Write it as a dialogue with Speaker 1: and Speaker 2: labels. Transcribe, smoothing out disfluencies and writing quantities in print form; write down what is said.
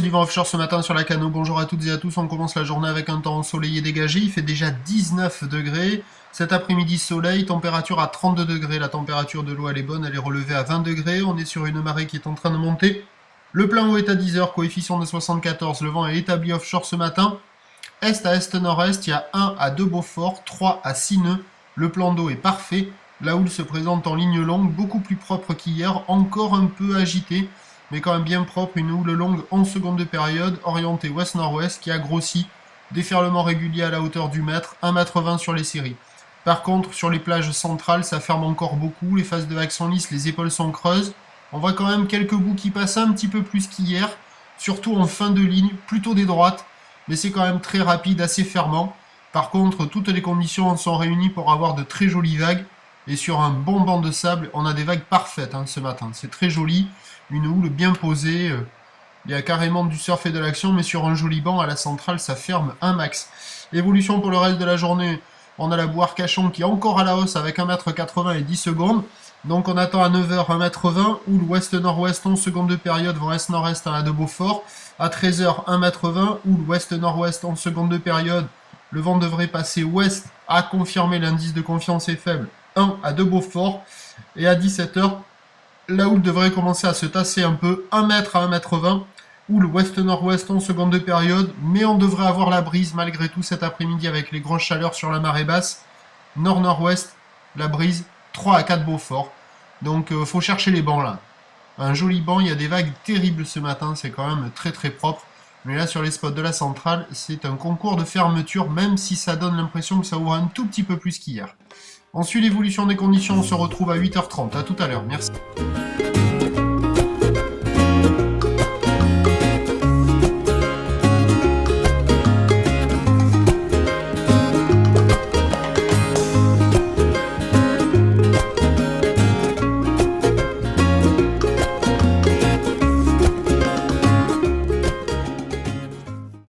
Speaker 1: du vent offshore ce matin sur la Cano. Bonjour à toutes et à tous. On commence la journée avec un temps ensoleillé dégagé. Il fait déjà 19 degrés. Cet après-midi, soleil, température à 32 degrés. La température de l'eau, elle est bonne, elle est relevée à 20 degrés. On est sur une marée qui est en train de monter. Le plein eau est à 10 heures, coefficient de 74. Le vent est établi offshore ce matin. Est à est-nord-est, il y a 1 à 2 Beaufort, 3 à 6 nœuds. Le plan d'eau est parfait. La houle se présente en ligne longue, beaucoup plus propre qu'hier, encore un peu agitée, mais quand même bien propre, une houle longue 11 secondes de période, orientée ouest-nord-ouest, qui a grossi, déferlement régulier à la hauteur du mètre, 1,20 m sur les séries. Par contre, sur les plages centrales, ça ferme encore beaucoup, les phases de vagues sont lisses, les épaules sont creuses. On voit quand même quelques bouts qui passent un petit peu plus qu'hier, surtout en fin de ligne, plutôt des droites, mais c'est quand même très rapide, assez fermant. Par contre, toutes les conditions sont réunies pour avoir de très jolies vagues, et sur un bon banc de sable, on a des vagues parfaites ce matin. C'est très joli, une houle bien posée, il y a carrément du surf et de l'action, mais sur un joli banc à la centrale, ça ferme un max. Évolution pour le reste de la journée, on a la boue Arcachon qui est encore à la hausse avec 1,80 m et 10 secondes. Donc on attend à 9h 1,20 m, houle ouest-nord-ouest 11 secondes de période, vent est-nord-est à de Beaufort. À 13h 1,20 m, houle ouest-nord-ouest 11 secondes de période. Le vent devrait passer ouest à confirmer l'indice de confiance est faible, 1 à 2 Beaufort. Et à 17h, la houle devrait commencer à se tasser un peu, 1 m à 1,20 m. Houle ouest-nord-ouest 11 secondes de période, mais on devrait avoir la brise malgré tout cet après-midi avec les grosses chaleurs sur la marée basse. Nord-nord-ouest, la brise 3 à 4 Beaufort. Donc faut chercher les bancs là. Un joli banc, il y a des vagues terribles ce matin, c'est quand même très très propre. Mais là sur les spots de la centrale, c'est un concours de fermeture, même si ça donne l'impression que ça ouvre un tout petit peu plus qu'hier. On suit l'évolution des conditions, on se retrouve à 8h30. À tout à l'heure, merci.